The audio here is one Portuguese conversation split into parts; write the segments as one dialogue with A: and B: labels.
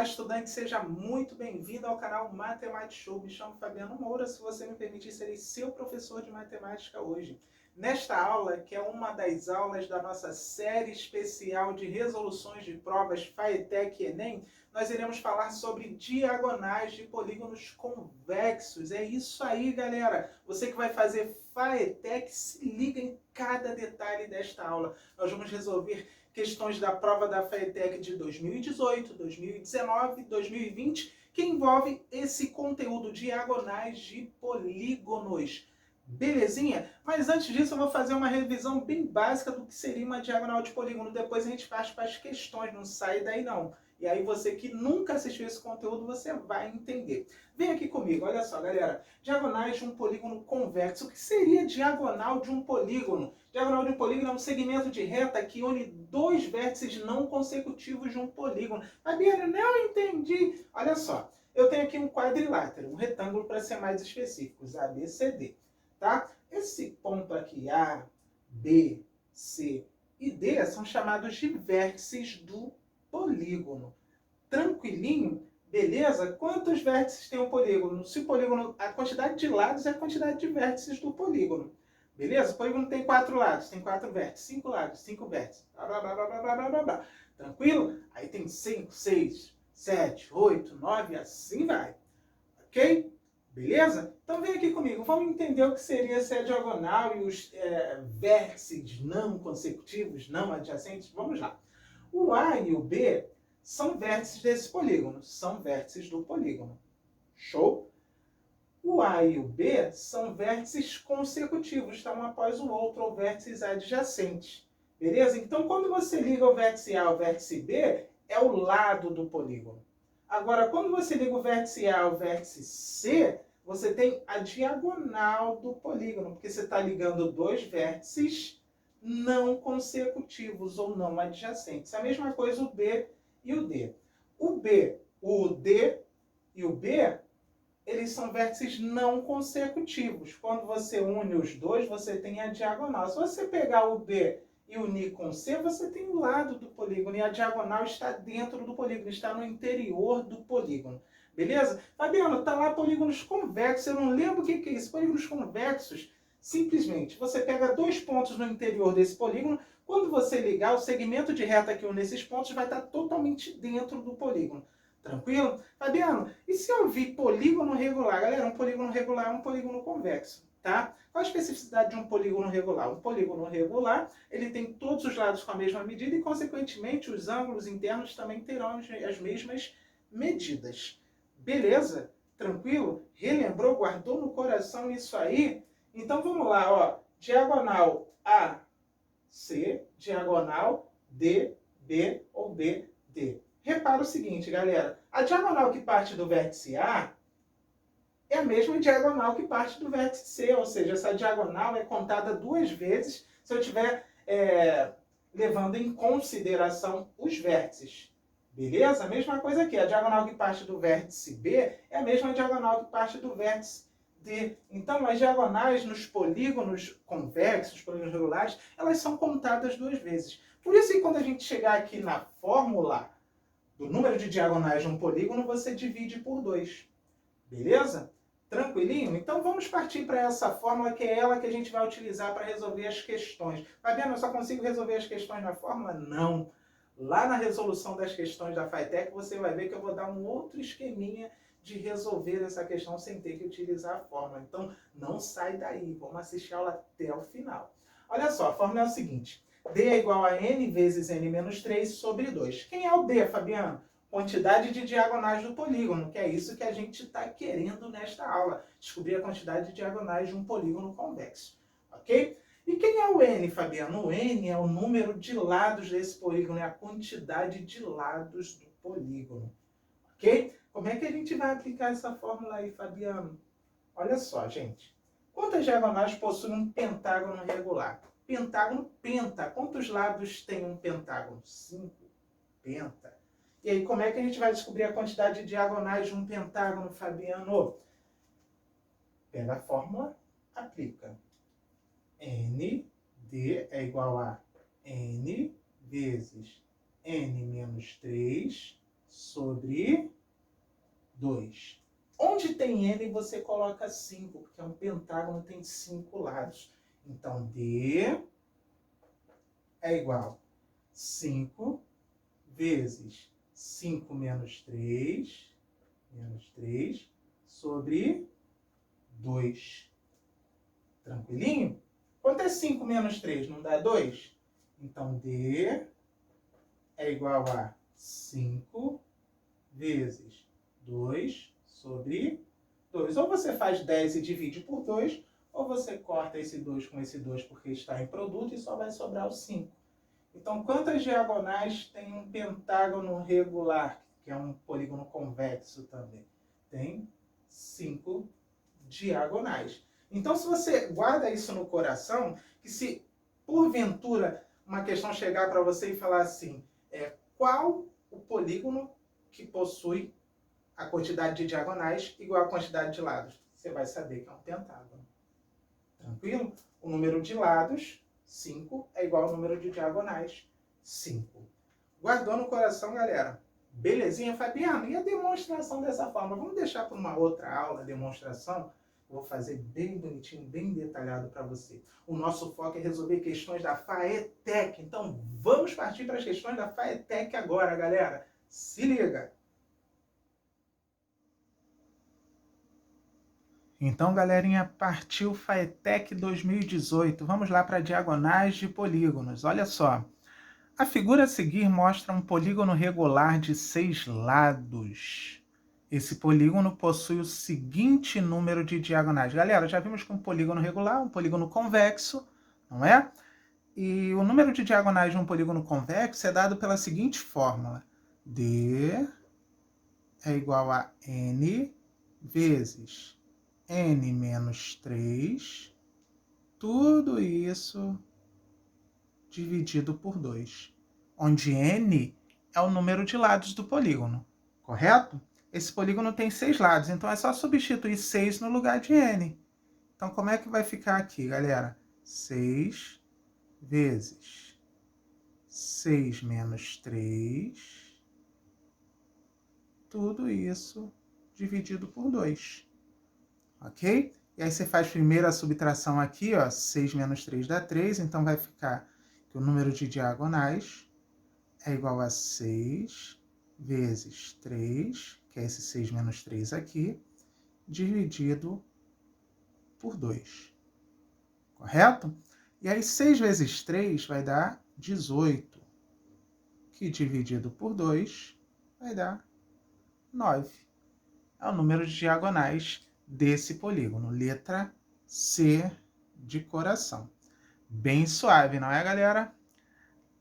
A: Olá, estudante, seja muito bem-vindo ao canal Matemática Show. Me chamo Fabiano Moura, se você me permitir, serei seu professor de matemática hoje. Nesta aula, que é uma das aulas da nossa série especial de resoluções de provas FAETEC e Enem, nós iremos falar sobre diagonais de polígonos convexos. É isso aí, galera! Você que vai fazer FAETEC, se liga em cada detalhe desta aula. Nós vamos resolver questões da prova da FAETEC de 2018, 2019, 2020, que envolve esse conteúdo diagonais de polígonos. Belezinha? Mas antes disso eu vou fazer uma revisão bem básica do que seria uma diagonal de polígono. Depois a gente faz para as questões, não sai daí não. E aí você que nunca assistiu esse conteúdo, você vai entender. Vem aqui comigo, olha só, galera. Diagonais de um polígono convexo. O que seria diagonal de um polígono? Diagonal de um polígono é um segmento de reta que une dois vértices não consecutivos de um polígono. Fabiana, não entendi. Olha só, eu tenho aqui um quadrilátero, um retângulo para ser mais específicos, A, B, C, D. Tá? Esse ponto aqui, A, B, C e D, são chamados de vértices do polígono. Tranquilinho? Beleza? Quantos vértices tem o polígono? Se o polígono, a quantidade de lados é a quantidade de vértices do polígono. Beleza? O polígono tem 4 lados, tem 4 vértices, 5 lados, 5 vértices. Blá, blá, blá, blá, blá, blá, blá, blá. Tranquilo? Aí tem 5, 6, 7, 8, 9, assim vai. Ok? Beleza? Então vem aqui comigo. Vamos entender o que seria essa diagonal e os vértices não consecutivos, não adjacentes. Vamos lá. O A e o B são vértices desse polígono. São vértices do polígono. Show? O A e o B são vértices consecutivos, estão um após o outro, ou vértices adjacentes. Beleza? Então, quando você liga o vértice A ao vértice B, é o lado do polígono. Agora, quando você liga o vértice A ao vértice C, você tem a diagonal do polígono, porque você está ligando dois vértices não consecutivos ou não adjacentes. A mesma coisa o B e o D. O B, o D e o B, eles são vértices não consecutivos. Quando você une os dois, você tem a diagonal. Se você pegar o B e unir com C, você tem o lado do polígono. E a diagonal está dentro do polígono, está no interior do polígono. Beleza? Fabiano, está lá polígonos convexos. Eu não lembro o que é isso. Polígonos convexos, simplesmente, você pega dois pontos no interior desse polígono. Quando você ligar, o segmento de reta que une esses pontos vai estar totalmente dentro do polígono. Tranquilo? Fabiano, e se eu vi polígono regular? Galera, um polígono regular é um polígono convexo, tá? Qual a especificidade de um polígono regular? Um polígono regular, ele tem todos os lados com a mesma medida e, consequentemente, os ângulos internos também terão as mesmas medidas. Beleza? Tranquilo? Relembrou? Guardou no coração isso aí? Então, vamos lá, ó. Diagonal A, C, diagonal D, B ou B, D. Repara o seguinte, galera. A diagonal que parte do vértice A é a mesma diagonal que parte do vértice C. Ou seja, essa diagonal é contada duas vezes se eu estiver levando em consideração os vértices. Beleza? A mesma coisa aqui. A diagonal que parte do vértice B é a mesma diagonal que parte do vértice D. Então, as diagonais nos polígonos convexos, polígonos regulares, elas são contadas duas vezes. Por isso que quando a gente chegar aqui na fórmula do número de diagonais de um polígono, você divide por 2. Beleza? Tranquilinho? Então vamos partir para essa fórmula, que é ela que a gente vai utilizar para resolver as questões. Fabiano, eu só consigo resolver as questões na fórmula? Não. Lá na resolução das questões da FAETEC, você vai ver que eu vou dar um outro esqueminha de resolver essa questão sem ter que utilizar a fórmula. Então não sai daí, vamos assistir a aula até o final. Olha só, a fórmula é o seguinte. D é igual a n vezes n menos 3 sobre 2. Quem é o D, Fabiano? Quantidade de diagonais do polígono, que é isso que a gente está querendo nesta aula. Descobrir a quantidade de diagonais de um polígono convexo. Ok? E quem é o n, Fabiano? O n é o número de lados desse polígono, é a quantidade de lados do polígono. Ok? Como é que a gente vai aplicar essa fórmula aí, Fabiano? Olha só, gente. Quantas diagonais possui um pentágono regular? Pentágono, penta. Quantos lados tem um pentágono? 5. Penta. E aí, como é que a gente vai descobrir a quantidade de diagonais de um pentágono, Fabiano? Pega a fórmula, aplica. ND é igual a N vezes N menos 3 sobre 2. Onde tem N, você coloca 5, porque é um pentágono, tem 5 lados. Então, D é igual a 5 vezes 5 menos 3 sobre 2. Tranquilinho? Quanto é 5 menos 3? Não dá 2? Então, D é igual a 5 vezes 2 sobre 2. Ou você faz 10 e divide por 2, ou você corta esse 2 com esse 2 porque está em produto e só vai sobrar o 5. Então, quantas diagonais tem um pentágono regular, que é um polígono convexo também? Tem 5 diagonais. Então, se você guarda isso no coração, que se porventura uma questão chegar para você e falar assim, qual o polígono que possui a quantidade de diagonais igual à quantidade de lados? Você vai saber que é um pentágono. Tranquilo? O número de lados, 5, é igual ao número de diagonais, 5. Guardou no coração, galera? Belezinha, Fabiano? E a demonstração dessa forma? Vamos deixar para uma outra aula a demonstração? Vou fazer bem bonitinho, bem detalhado para você. O nosso foco é resolver questões da FAETEC. Então, vamos partir para as questões da FAETEC agora, galera. Se liga! Então, galerinha, partiu FAETEC 2018. Vamos lá para diagonais de polígonos. Olha só. A figura a seguir mostra um polígono regular de 6 lados. Esse polígono possui o seguinte número de diagonais. Galera, já vimos que um polígono regular, um polígono convexo, não é? E o número de diagonais de um polígono convexo é dado pela seguinte fórmula. D é igual a N vezes N menos 3, tudo isso dividido por 2, onde N é o número de lados do polígono, correto? Esse polígono tem 6 lados, então é só substituir 6 no lugar de N. Então, como é que vai ficar aqui, galera? 6 vezes 6 menos 3, tudo isso dividido por 2, ok? E aí você faz primeiro a subtração aqui, ó, 6 menos 3 dá 3, então vai ficar que o número de diagonais é igual a 6 vezes 3, que é esse 6 menos 3 aqui, dividido por 2. Correto? E aí 6 vezes 3 vai dar 18, que dividido por 2 vai dar 9. É o número de diagonais desse polígono. Letra C de coração. Bem suave, não é, galera?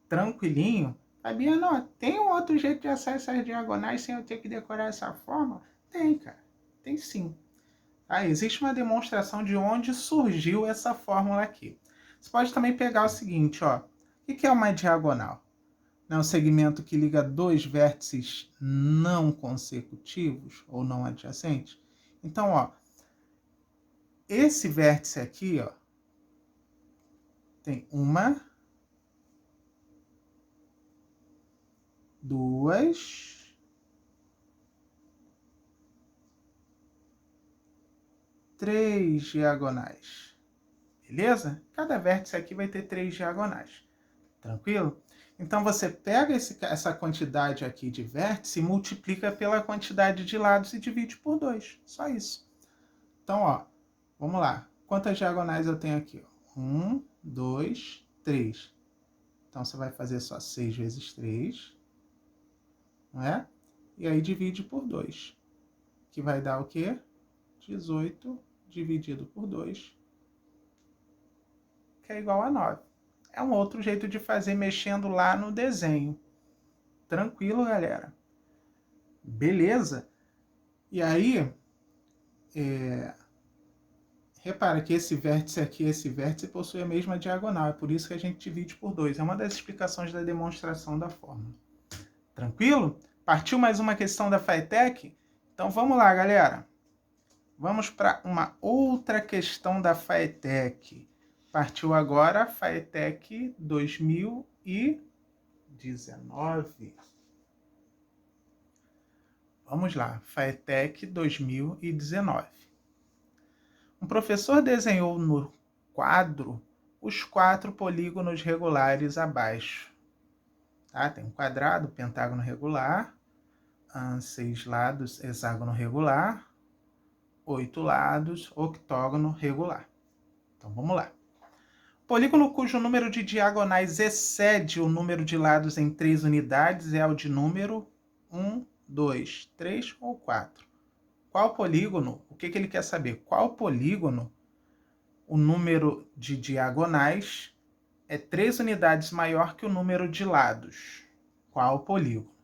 A: Tranquilinho? Fabiano, tem um outro jeito de acessar essas diagonais sem eu ter que decorar essa forma? Tem, cara. Tem sim. Tá? Existe uma demonstração de onde surgiu essa fórmula aqui. Você pode também pegar o seguinte, ó. O que é uma diagonal? É um segmento que liga dois vértices não consecutivos ou não adjacentes. Então, ó, esse vértice aqui, ó, tem uma, duas, três diagonais. Beleza? Cada vértice aqui vai ter 3 diagonais. Tranquilo? Então, você pega essa quantidade aqui de vértice e multiplica pela quantidade de lados e divide por 2. Só isso. Então, ó, vamos lá. Quantas diagonais eu tenho aqui? 1, 2, 3. Então, você vai fazer só 6 vezes 3, não é? E aí divide por 2, que vai dar o quê? 18 dividido por 2, que é igual a 9. É um outro jeito de fazer mexendo lá no desenho. Tranquilo, galera? Beleza? E aí, repara que esse vértice aqui e esse vértice possuem a mesma diagonal. É por isso que a gente divide por 2. É uma das explicações da demonstração da fórmula. Tranquilo? Partiu mais uma questão da FAETEC? Então vamos lá, galera. Vamos para uma outra questão da FAETEC. Partiu agora a FAETEC 2019. Vamos lá, FATEC 2019. Um professor desenhou no quadro os 4 polígonos regulares abaixo. Tá? Tem um quadrado, pentágono regular, 6 lados, hexágono regular, 8 lados, octógono regular. Então vamos lá. Polígono cujo número de diagonais excede o número de lados em 3 unidades é o de número 1, 2, 3 ou 4. Qual polígono? O que ele quer saber? Qual polígono o número de diagonais é 3 unidades maior que o número de lados? Qual polígono?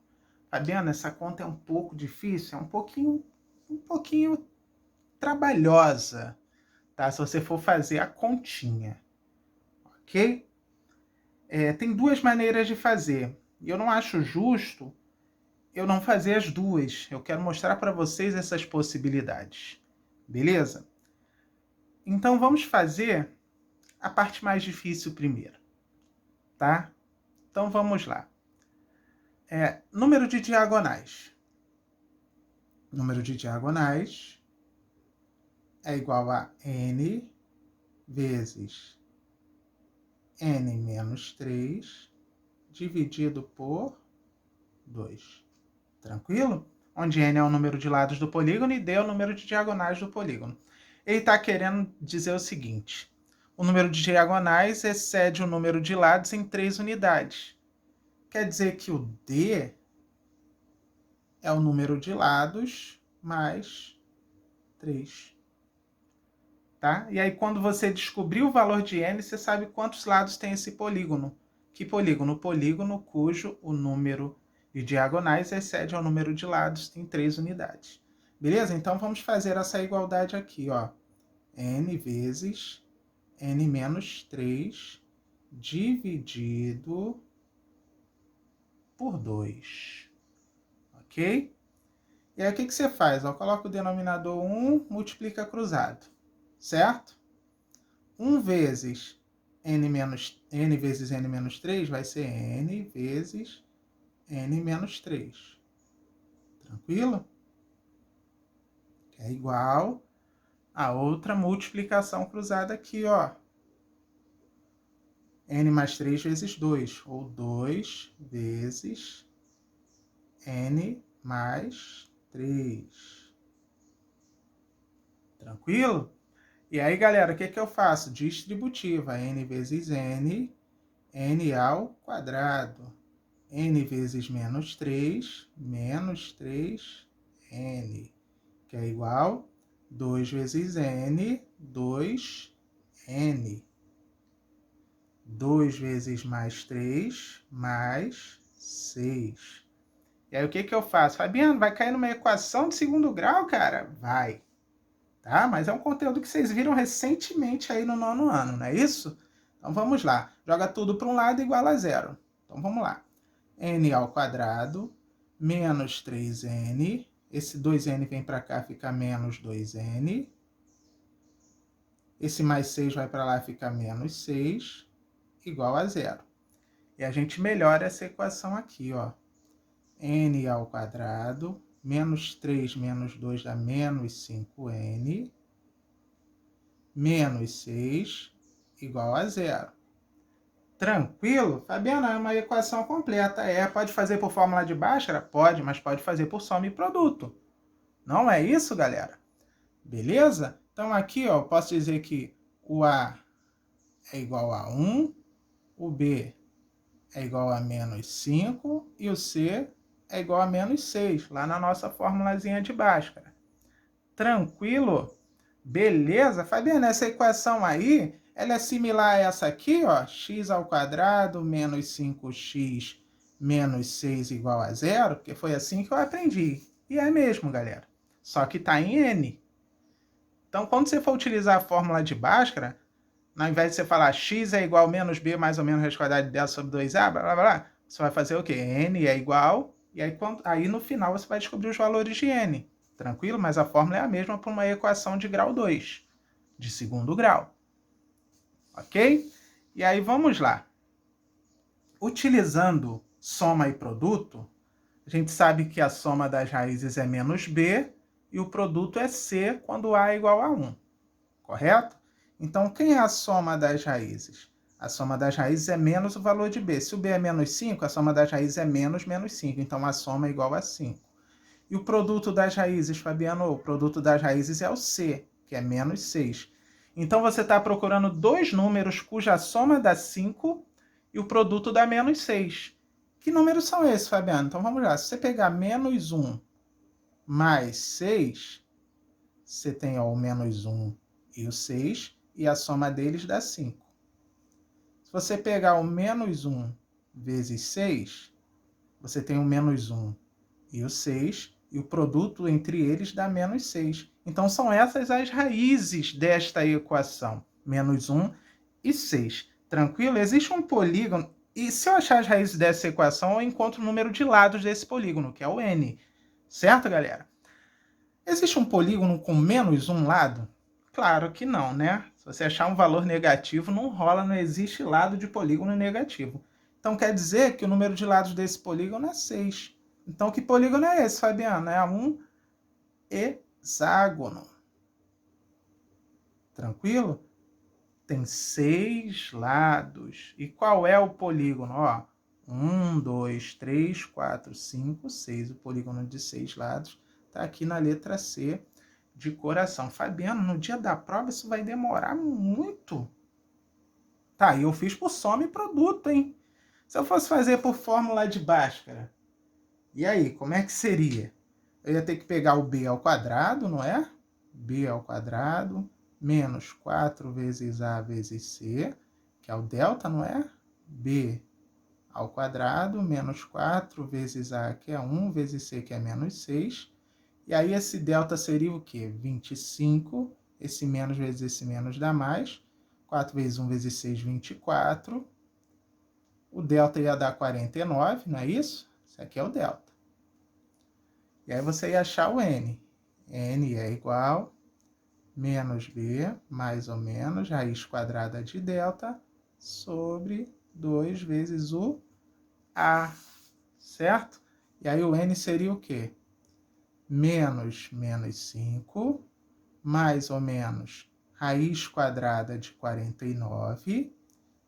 A: Fabiana, essa conta é um pouco difícil, é um pouquinho trabalhosa, tá? Se você for fazer a continha, ok? Tem 2 maneiras de fazer. E eu não acho justo eu não fazer as 2. Eu quero mostrar para vocês essas possibilidades. Beleza? Então vamos fazer a parte mais difícil primeiro, tá? Então vamos lá. Número de diagonais. Número de diagonais é igual a n vezes n menos 3 dividido por 2. Tranquilo? Onde n é o número de lados do polígono e d é o número de diagonais do polígono. Ele está querendo dizer o seguinte: o número de diagonais excede o número de lados em 3 unidades. Quer dizer que o d é o número de lados mais 3. Tá? E aí, quando você descobrir o valor de n, você sabe quantos lados tem esse polígono. Que polígono? O polígono cujo o número de diagonais excede ao número de lados em 3 unidades. Beleza? Então, vamos fazer essa igualdade aqui, ó. n vezes n menos 3 dividido por 2. Ok? E aí, o que você faz? Ó, coloca o denominador 1, multiplica cruzado. Certo? 1 vezes n vezes n menos 3 vai ser n vezes n menos 3. Tranquilo? Que é igual a outra multiplicação cruzada aqui, ó. n mais 3 vezes 2, ou 2 vezes n mais 3. Tranquilo? E aí, galera, o que eu faço? Distributiva, n vezes n, n ao quadrado. N vezes menos 3 n, que é igual 2 vezes n, 2n. 2 vezes mais 3, mais 6. E aí, o que eu faço? Fabiano, vai cair numa equação de segundo grau, cara? Vai. Tá? Mas é um conteúdo que vocês viram recentemente aí no 9º ano, não é isso? Então, vamos lá. Joga tudo para um lado igual a 0. Então, vamos lá. N ao quadrado, menos 3n. Esse 2n vem para cá, fica menos 2n. Esse mais 6 vai para lá, fica menos 6, igual a 0. E a gente melhora essa equação aqui, ó. N ao quadrado, menos 3 menos 2 dá menos 5n, menos 6, igual a 0. Tranquilo? Fabiana, é uma equação completa. Pode fazer por fórmula de Bhaskara? Pode, mas pode fazer por soma e produto. Não é isso, galera? Beleza? Então aqui, ó, posso dizer que o A é igual a 1, o B é igual a menos 5 e o C é igual a menos 6, lá na nossa formulazinha de Bhaskara. Tranquilo? Beleza? Fabiana, essa equação aí, ela é similar a essa aqui, ó, x ao quadrado menos 5x menos 6 igual a 0, porque foi assim que eu aprendi. E é mesmo, galera. Só que está em n. Então, quando você for utilizar a fórmula de Bhaskara, ao invés de você falar x é igual a menos b mais ou menos raiz quadrada de 10 sobre 2a, blá, blá, blá, você vai fazer o quê? N é igual, e aí no final você vai descobrir os valores de n. Tranquilo? Mas a fórmula é a mesma para uma equação de grau 2, de segundo grau. Ok? E aí vamos lá. Utilizando soma e produto, A gente sabe que a soma das raízes é menos b e o produto é c quando a é igual a 1, correto? Então, quem é a soma das raízes? A soma das raízes é menos o valor de b. Se o b é menos 5, a soma das raízes é menos 5. Então, a soma é igual a 5. E o produto das raízes, Fabiano? O produto das raízes é o c, que é menos 6. Então, você está procurando dois números cuja soma dá 5 e o produto dá menos 6. Que números são esses, Fabiano? Então, vamos lá. Se você pegar menos 1 mais 6, você tem ó, o menos 1 e o 6, e a soma deles dá 5. Se você pegar o menos 1 vezes 6, você tem o menos 1 e o 6, e o produto entre eles dá menos 6. Então, são essas as raízes desta equação. Menos 1 e 6. Tranquilo? Existe um polígono, e se eu achar as raízes dessa equação, eu encontro o número de lados desse polígono, que é o n. Certo, galera? Existe um polígono com menos um lado? Claro que não, né? Se você achar um valor negativo, não rola, não existe lado de polígono negativo. Então, quer dizer que o número de lados desse polígono é 6. Então, que polígono é esse, Fabiano? É um hexágono. Tranquilo? Tem 6 lados. E qual é o polígono? Ó, 1, 2, 3, 4, 5, 6. O polígono de 6 lados está aqui na letra C de coração. Fabiano, no dia da prova isso vai demorar muito. Tá, e eu fiz por soma e produto, hein? Se eu fosse fazer por fórmula de Bhaskara, e aí, como é que seria? Eu ia ter que pegar o b ao quadrado, não é? B ao quadrado, menos 4 vezes A vezes C, que é o delta, não é? B ao quadrado, menos 4 vezes A, que é 1, vezes C, que é menos 6. E aí esse delta seria o quê? 25, esse menos vezes esse menos dá mais. 4 vezes 1 vezes 6, 24. O delta ia dar 49, não é isso? Isso aqui é o delta. E aí você ia achar o n. n é igual menos b, mais ou menos, raiz quadrada de delta, sobre 2 vezes o a, certo? E aí o n seria o quê? Menos 5, mais ou menos, raiz quadrada de 49,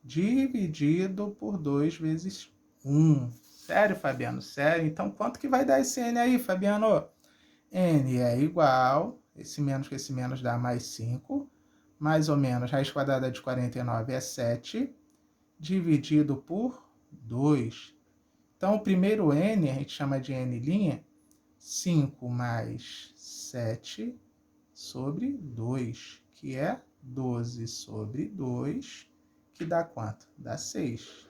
A: dividido por 2 vezes 1. Sério, Fabiano? Sério? Então, quanto que vai dar esse n aí, Fabiano? N é igual, esse menos que esse menos dá mais 5, mais ou menos, raiz quadrada de 49 é 7, dividido por 2. Então, o primeiro n, a gente chama de n', 5 mais 7 sobre 2, que é 12 sobre 2, que dá quanto? Dá 6.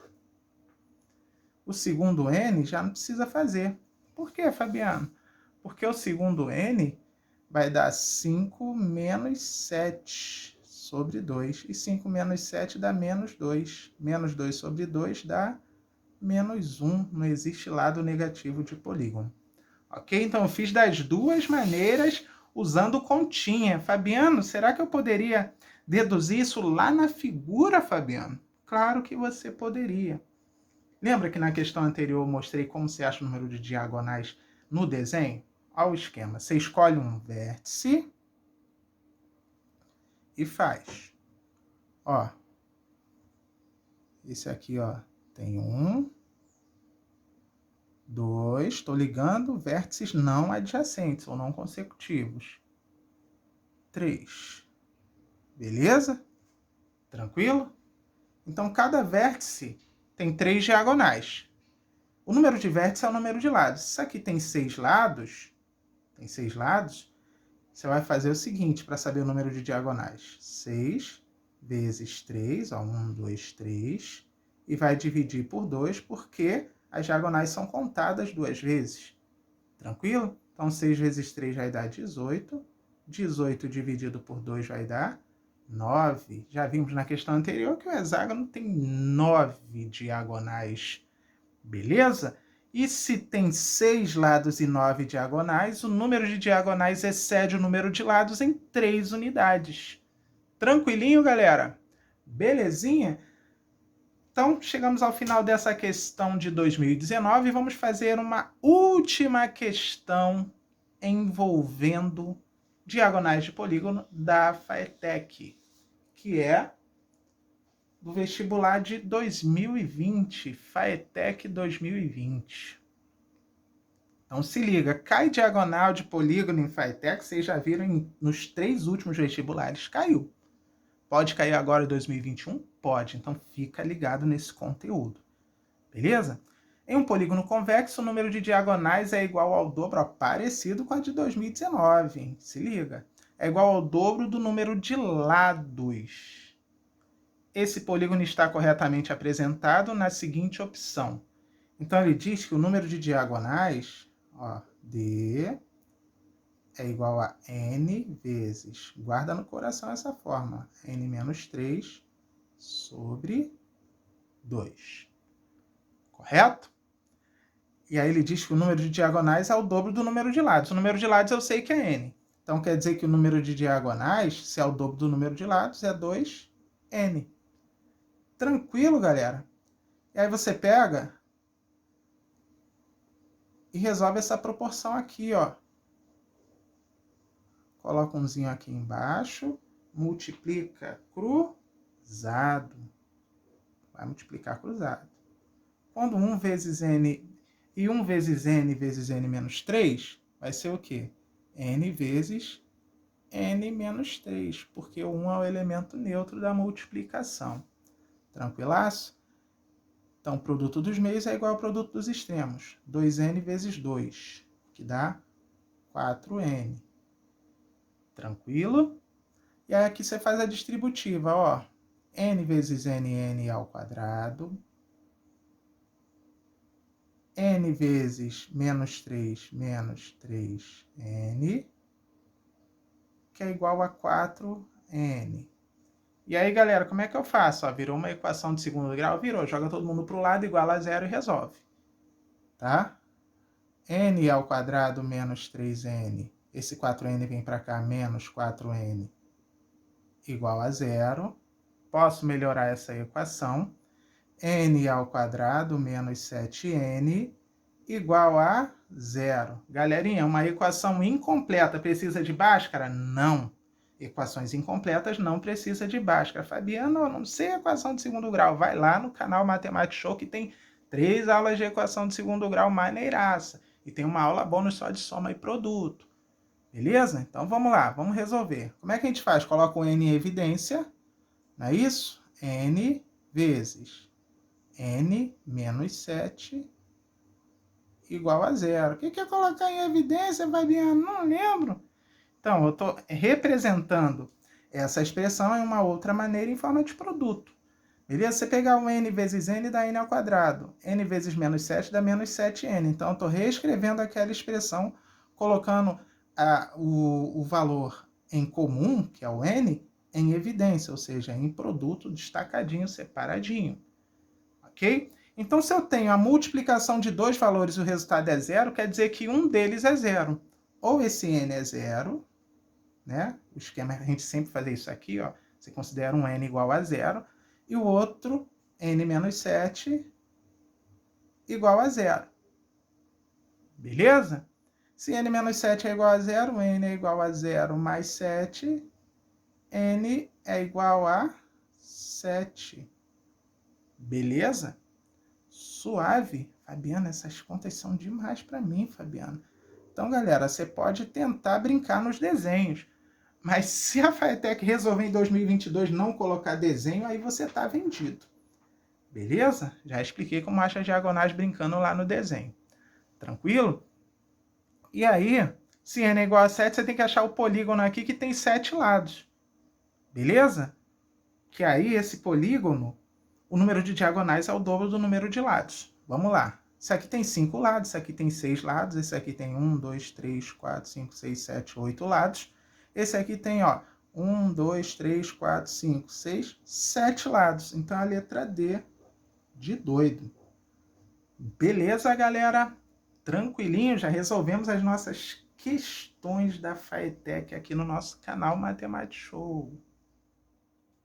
A: O segundo n já não precisa fazer. Por quê, Fabiano? Porque o segundo n vai dar 5 menos 7 sobre 2. E 5 menos 7 dá menos 2. Menos 2 sobre 2 dá menos 1. Não existe lado negativo de polígono. Ok? Então, eu fiz das duas maneiras usando continha. Fabiano, será que eu poderia deduzir isso lá na figura, Fabiano? Claro que você poderia. Lembra que na questão anterior eu mostrei como se acha o número de diagonais no desenho? Olha o esquema. Você escolhe um vértice e faz. Ó, esse aqui, ó, tem 1, 2, estou ligando vértices não adjacentes ou não consecutivos. 3. Beleza? Tranquilo? Então, cada vértice tem 3 diagonais. O número de vértices é o número de lados. Se isso aqui tem 6 lados, você vai fazer o seguinte para saber o número de diagonais. 6 vezes 3, ó, 1, 2, 3, e vai dividir por 2, porque as diagonais são contadas 2 vezes. Tranquilo? Então, 6 vezes 3 vai dar 18. 18 dividido por 2 vai dar 9. Já vimos na questão anterior que o hexágono tem 9 diagonais. Beleza? E se tem 6 lados e 9 diagonais, o número de diagonais excede o número de lados em 3 unidades. Tranquilinho, galera? Belezinha? Então, chegamos ao final dessa questão de 2019 e vamos fazer uma última questão envolvendo diagonais de polígono da FATEC, que é do vestibular de 2020, FATEC 2020. Então se liga, cai diagonal de polígono em FATEC, vocês já viram nos 3 últimos vestibulares, caiu. Pode cair agora em 2021? Pode, então fica ligado nesse conteúdo. Beleza? Em um polígono convexo, o número de diagonais é igual ao dobro, ó, parecido com a de 2019, hein? Se liga. É igual ao dobro do número de lados. Esse polígono está corretamente apresentado na seguinte opção. Então ele diz que o número de diagonais, ó, D é igual a N vezes, guarda no coração essa fórmula, N menos 3 sobre 2. Correto? E aí ele diz que o número de diagonais é o dobro do número de lados. O número de lados eu sei que é N. Então quer dizer que o número de diagonais, se é o dobro do número de lados, é 2N. Tranquilo, galera? E aí você pega e resolve essa proporção aqui, ó. Coloca umzinho aqui embaixo, multiplica cruzado. Vai multiplicar cruzado. Quando 1 vezes n e 1 vezes n menos 3, vai ser o quê? N vezes n menos 3, porque o 1 é o elemento neutro da multiplicação. Tranquilaço? Então, o produto dos meios é igual ao produto dos extremos. 2n vezes 2, que dá 4n. Tranquilo? E aí aqui você faz a distributiva, ó. N vezes n ao quadrado. N vezes menos 3n, que é igual a 4n. E aí, galera, como é que eu faço? Ó, virou uma equação de segundo grau? Virou. Joga todo mundo para o lado, igual a 0 e resolve. Tá? N ao quadrado menos 3n. Esse 4n vem para cá, menos 4n, igual a 0. Posso melhorar essa equação. N ao quadrado menos 7n igual a 0. Galerinha, uma equação incompleta precisa de Bhaskara? Não. Equações incompletas não precisa de Bhaskara. Fabiano, eu não sei equação de segundo grau. Vai lá no canal Matemática Show que tem 3 aulas de equação de segundo grau maneiraça. E tem uma aula bônus só de soma e produto. Beleza? Então vamos lá, vamos resolver. Como é que a gente faz? Coloca o n em evidência, não é isso? N vezes n menos 7 igual a 0. O que é colocar em evidência, Fabiano? Não lembro. Então, eu estou representando essa expressão em uma outra maneira em forma de produto. Beleza? Você pegar o n vezes n dá n ao quadrado. N vezes menos 7 dá menos 7n. Então, eu estou reescrevendo aquela expressão, colocando o valor em comum, que é o n, em evidência, ou seja, em produto destacadinho, separadinho. Ok? Então, se eu tenho a multiplicação de 2 valores e o resultado é 0, quer dizer que um deles é 0. Ou esse n é 0, né? O esquema, a gente sempre faz isso aqui, ó. Você considera um n igual a 0, e o outro, n menos 7, igual a 0. Beleza? Se n menos 7 é igual a 0, n é igual a 0 mais 7, n é igual a 7. Beleza? Suave. Fabiano, essas contas são demais para mim, Fabiano. Então, galera, você pode tentar brincar nos desenhos. Mas se a FATEC resolver em 2022 não colocar desenho, aí você tá vendido. Beleza? Já expliquei como acha as diagonais brincando lá no desenho. Tranquilo? E aí, se n é igual a 7, você tem que achar o polígono aqui que tem 7 lados. Beleza? Que aí, esse polígono, o número de diagonais é o dobro do número de lados. Vamos lá. Isso aqui tem 5 lados, isso aqui tem 6 lados, esse aqui tem 1, 2, 3, 4, 5, 6, 7, 8 lados. Esse aqui tem, ó, 1, 2, 3, 4, 5, 6, 7 lados. Então, a letra D de doido. Beleza, galera? Tranquilinho, já resolvemos as nossas questões da FATEC aqui no nosso canal Matemática Show.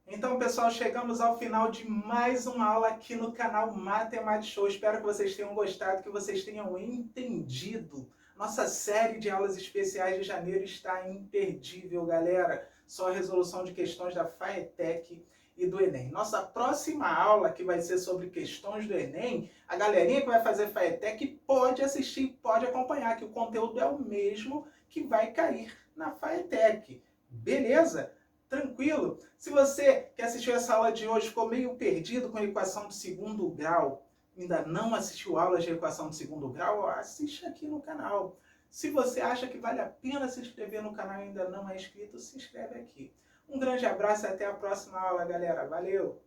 A: Então, pessoal, chegamos ao final de mais uma aula aqui no canal Matemática Show. Espero que vocês tenham gostado, que vocês tenham entendido. Nossa série de aulas especiais de janeiro está imperdível, galera. Só a resolução de questões da FAETEC e do Enem. Nossa próxima aula, que vai ser sobre questões do Enem, a galerinha que vai fazer FAETEC pode assistir, pode acompanhar, que o conteúdo é o mesmo que vai cair na FAETEC. Beleza? Tranquilo? Se você que assistiu essa aula de hoje ficou meio perdido com a equação de segundo grau, ainda não assistiu aulas de equação de segundo grau, assiste aqui no canal. Se você acha que vale a pena se inscrever no canal e ainda não é inscrito, se inscreve aqui. Um grande abraço e até a próxima aula, galera. Valeu!